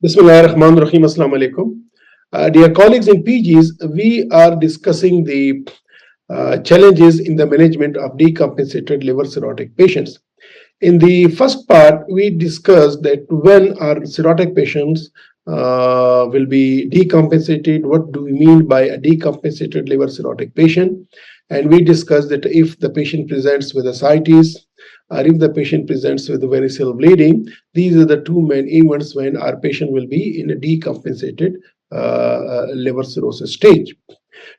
Bismillahirrahmanirrahim. Assalamu alaikum. Dear colleagues and PGs, we are discussing the challenges in the management of decompensated liver cirrhotic patients. In the first part, we discussed that when our cirrhotic patients will be decompensated, what do we mean by a decompensated liver cirrhotic patient? And we discussed that if the patient presents with ascites, or if the patient presents with variceal bleeding, these are the two main events when our patient will be in a decompensated liver cirrhosis stage.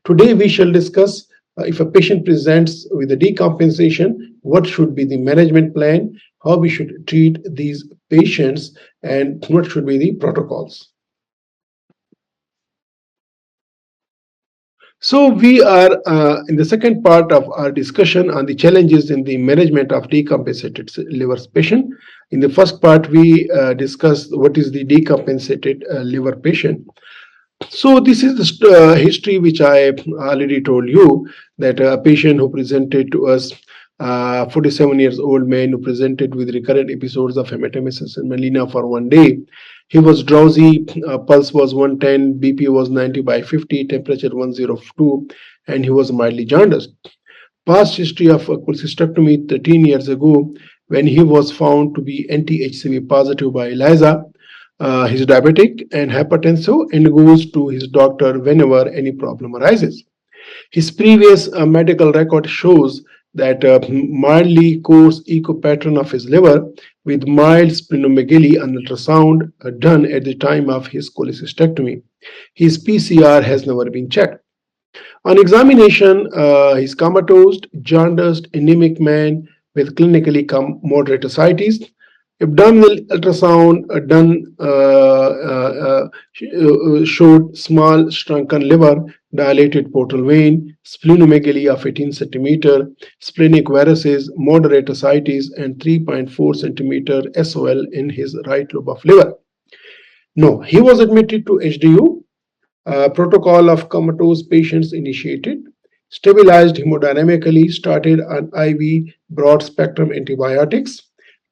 Today we shall discuss if a patient presents with a decompensation, what should be the management plan, how we should treat these patients, and what should be the protocols. So we are in the second part of our discussion on the challenges in the management of decompensated liver patient. In the first part, we discussed what is the decompensated liver patient. So this is the history which I already told you, that a patient who presented to us, 47 years old man who presented with recurrent episodes of hematemesis and melena for one day. He was drowsy, pulse was 110, BP was 90/50, temperature 102, and he was mildly jaundiced. Past history of cholecystectomy 13 years ago, when he was found to be anti-HCV positive by ELISA. He's diabetic and hypertensive and goes to his doctor whenever any problem arises. His previous medical record shows that mildly coarse echo pattern of his liver with mild splenomegaly on ultrasound done at the time of his cholecystectomy. His PCR has never been checked. On examination, he's comatose, jaundiced, anemic man with clinically moderate ascites. Abdominal ultrasound done showed small shrunken liver, dilated portal vein, splenomegaly of 18 centimeter, splenic varices, moderate ascites, and 3.4 centimeter SOL in his right lobe of liver. No, he was admitted to HDU. Protocol of comatose patients initiated, stabilized hemodynamically, started on IV broad spectrum antibiotics,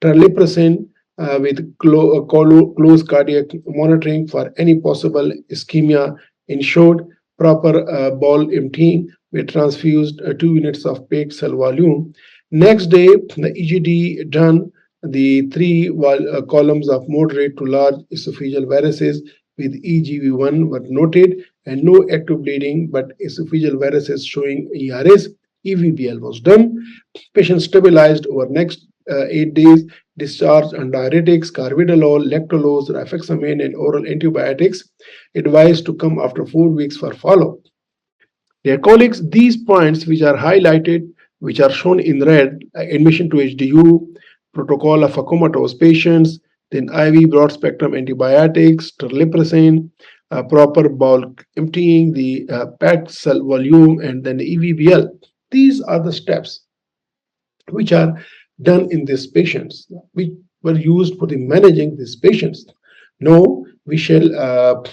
terlipressin with close cardiac monitoring for any possible ischemia ensured, proper bowel emptying with transfused 2 units of peak cell volume. Next day, the EGD done, the three columns of moderate to large esophageal varices with EGV1 were noted and no active bleeding, but esophageal varices showing ERS. EVBL was done. Patient stabilized over next 8 days, discharged on diuretics, carvedilol, lactulose, rifaximin, and oral antibiotics. Advised to come after 4 weeks for follow-up. Dear colleagues, these points which are highlighted, which are shown in red, admission to HDU, protocol of comatose patients, then IV broad spectrum antibiotics, terlipressin, proper bowel emptying, the packed cell volume, and then the EVBL. These are the steps which are done in these patients, which were used for the managing these patients. Now we shall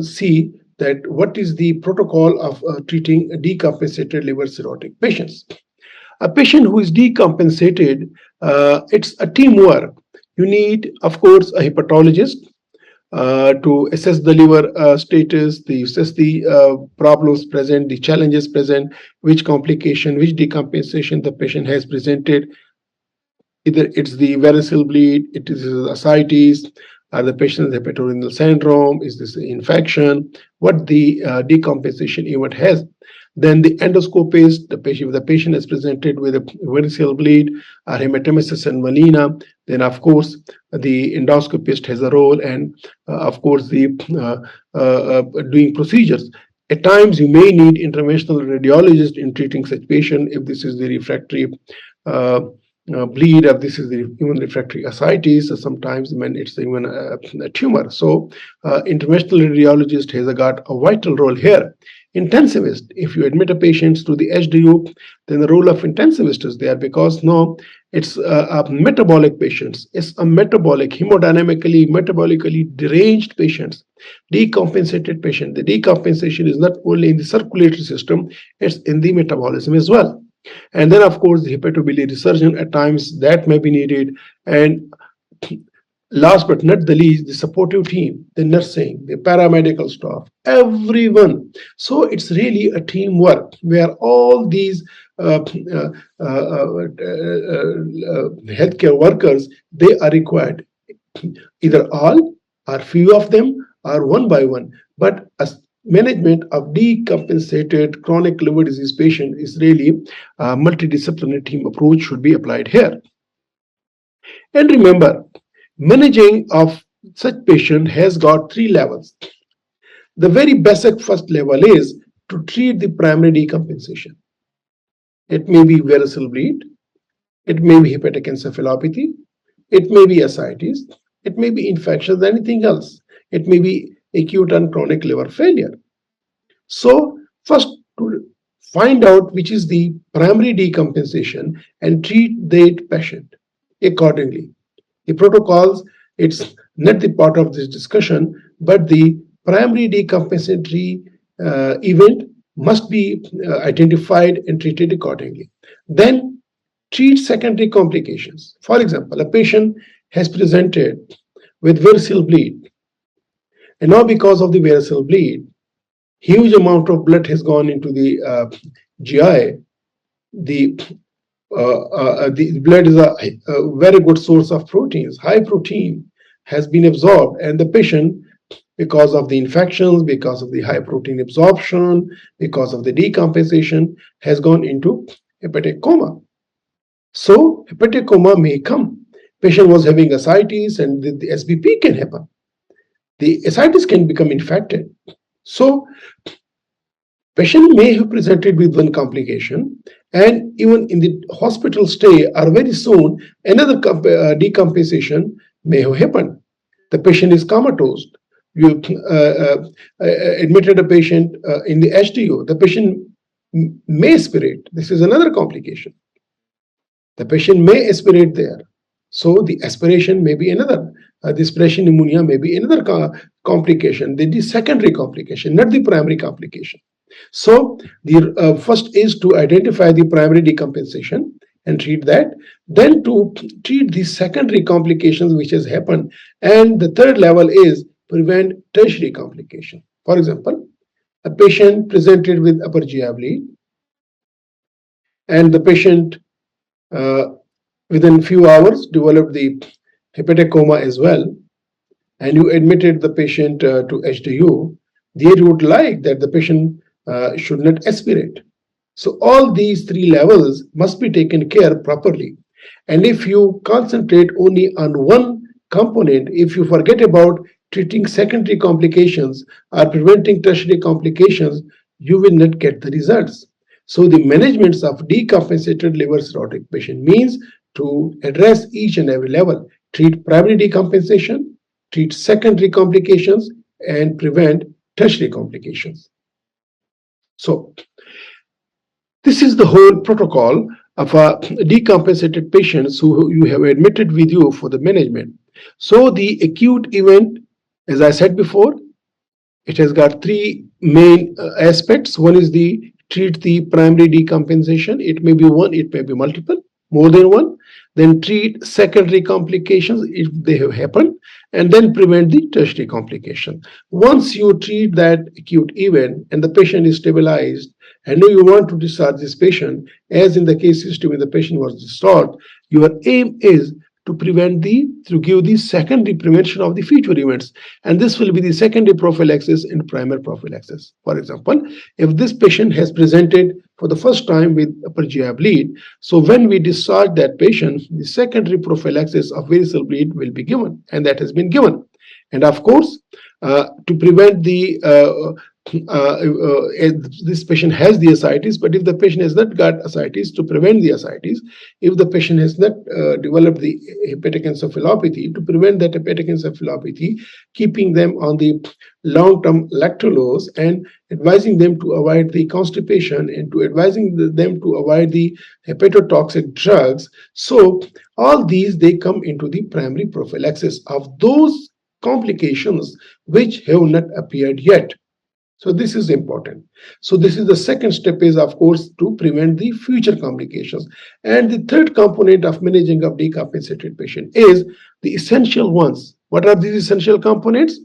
see that what is the protocol of treating decompensated liver cirrhotic patients. A patient who is decompensated, it's a teamwork. You need, of course, a hepatologist to assess the liver status, to assess the problems present, the challenges present, which complication, which decompensation the patient has presented. Either it's the variceal bleed, it is ascites, or the patient has hepatorenal syndrome, is this infection, what the decompensation event has. Then the endoscopist, the patient, if the patient is presented with a variceal bleed or hematemesis and melena, then of course the endoscopist has a role, and of course the doing procedures. At times you may need interventional radiologist in treating such patient if this is the refractory bleed, if this is the even refractory ascites, or sometimes when it's even a tumor. So interventional radiologist has got a vital role here Intensivist, if you admit a patient to the HDU, then the role of intensivist is there, because now it's a metabolic patients. It's a metabolic, hemodynamically, metabolically deranged patients, decompensated patient. The decompensation is not only in the circulatory system, it's in the metabolism as well. And then, of course, the hepatobiliary surgeon at times that may be needed. And last but not the least, the supportive team, the nursing, the paramedical staff, everyone. So it's really a teamwork where all these healthcare workers, they are required, either all or few of them or one by one. But as management of decompensated chronic liver disease patient is really a multidisciplinary team approach should be applied here. And remember, managing of such patient has got three levels. The very basic first level is to treat the primary decompensation. It may be variceal bleed, it may be hepatic encephalopathy, it may be ascites, it may be infections, anything else. It may be acute and chronic liver failure. So first, to find out which is the primary decompensation and treat that patient accordingly. The protocols, it's not the part of this discussion, but the primary decompensatory event must be identified and treated accordingly. Then treat secondary complications. For example, a patient has presented with variceal bleed, and now because of the variceal bleed, huge amount of blood has gone into the GI. The blood is a very good source of proteins. High protein has been absorbed, and the patient, because of the infections, because of the high protein absorption, because of the decompensation, has gone into hepatic coma. So hepatic coma may come. Patient was having ascites, and the SBP can happen. The ascites can become infected. So patient may have presented with one complication, and even in the hospital stay or very soon, another decompensation may have happened. The patient is comatose. You admitted a patient in the HDU. The patient may aspirate. This is another complication. The patient may aspirate there. So the aspiration may be another. The aspiration pneumonia may be another complication. The secondary complication, not the primary complication. So the first is to identify the primary decompensation and treat that, then to treat the secondary complications which has happened, and the third level is prevent tertiary complication. For example, a patient presented with upper GI bleed, and the patient within few hours developed the hepatic coma as well, and you admitted the patient to HDU. They would like that the patient should not aspirate. So all these three levels must be taken care properly. And if you concentrate only on one component, if you forget about treating secondary complications or preventing tertiary complications, you will not get the results. So the management of decompensated liver cirrhotic patient means to address each and every level, treat primary decompensation, treat secondary complications, and prevent tertiary complications. So this is the whole protocol of a decompensated patients who you have admitted with you for the management. So the acute event, as I said before, it has got three main aspects. One is the treat the primary decompensation. It may be one, it may be multiple, more than one. Then treat secondary complications if they have happened, and then prevent the tertiary complication. Once you treat that acute event and the patient is stabilized, and you want to discharge this patient, as in the case history when the patient was discharged, your aim is to give the secondary prevention of the future events. And this will be the secondary prophylaxis and primary prophylaxis. For example, if this patient has presented for the first time with upper GI bleed, so when we discharge that patient, the secondary prophylaxis of variceal bleed will be given, and that has been given. And of course, to prevent the this patient has the ascites, but if the patient has not got ascites, to prevent the ascites, if the patient has not developed the hepatic encephalopathy, to prevent that hepatic encephalopathy, keeping them on the long-term lactulose and advising them to avoid the constipation and to advising them to avoid the hepatotoxic drugs. So all these, they come into the primary prophylaxis of those complications which have not appeared yet. So this is important. So this is the second step, is of course to prevent the future complications. And the third component of managing of decompensated patient is the essential ones. What are these essential components?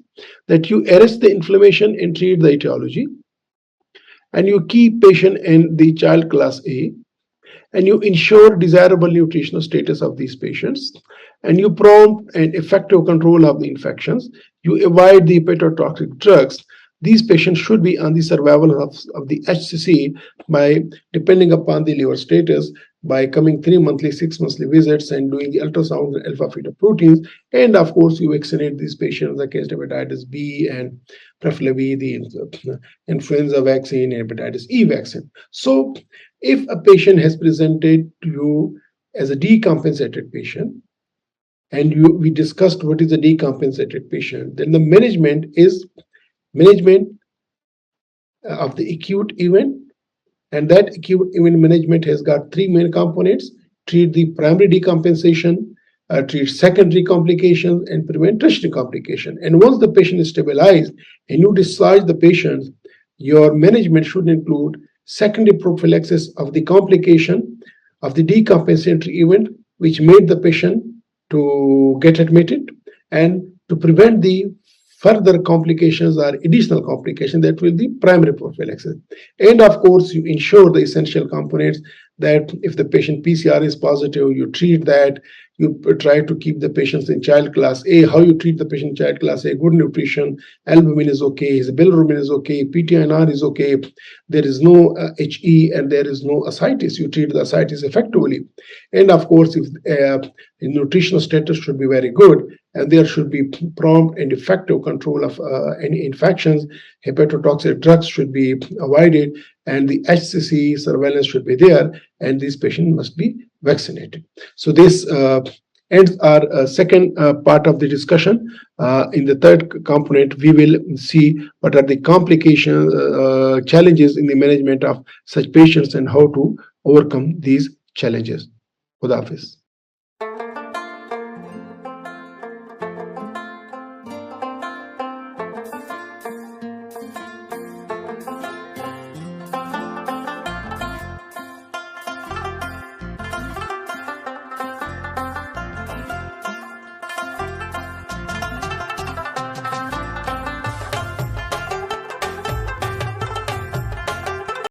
That you arrest the inflammation and treat the etiology, and you keep patient in the child class A, and you ensure desirable nutritional status of these patients, and you prompt and effective control of the infections. You avoid the hepatotoxic drugs. These patients should be on the survival of the HCC by, depending upon the liver status, by coming 3 monthly, 6 monthly visits and doing the ultrasound and alpha fetoproteins. And of course, you vaccinate these patients against hepatitis B and preferably the influenza vaccine and hepatitis E vaccine. So if a patient has presented to you as a decompensated patient, and we discussed what is a decompensated patient, then the management is management of the acute event, and that acute event management has got three main components: treat the primary decompensation, treat secondary complications, and prevent tertiary complication. And once the patient is stabilized and you discharge the patient, your management should include secondary prophylaxis of the complication of the decompensatory event which made the patient to get admitted, and to prevent the further complications or additional complications, that will be primary prophylaxis. And of course, you ensure the essential components, that if the patient PCR is positive, you treat that. You try to keep the patients in child class A. How you treat the patient in child class A? Good nutrition, albumin is okay, his bilirubin is okay, PTINR is okay, there is no HE and there is no ascites. You treat the ascites effectively. And of course, if nutritional status should be very good, and there should be prompt and effective control of any infections. Hepatotoxic drugs should be avoided, and the HCC surveillance should be there, and these patients must be vaccinated. So this ends our second part of the discussion. In the third component, we will see what are the complications, challenges in the management of such patients, and how to overcome these challenges. Khuda Hafiz.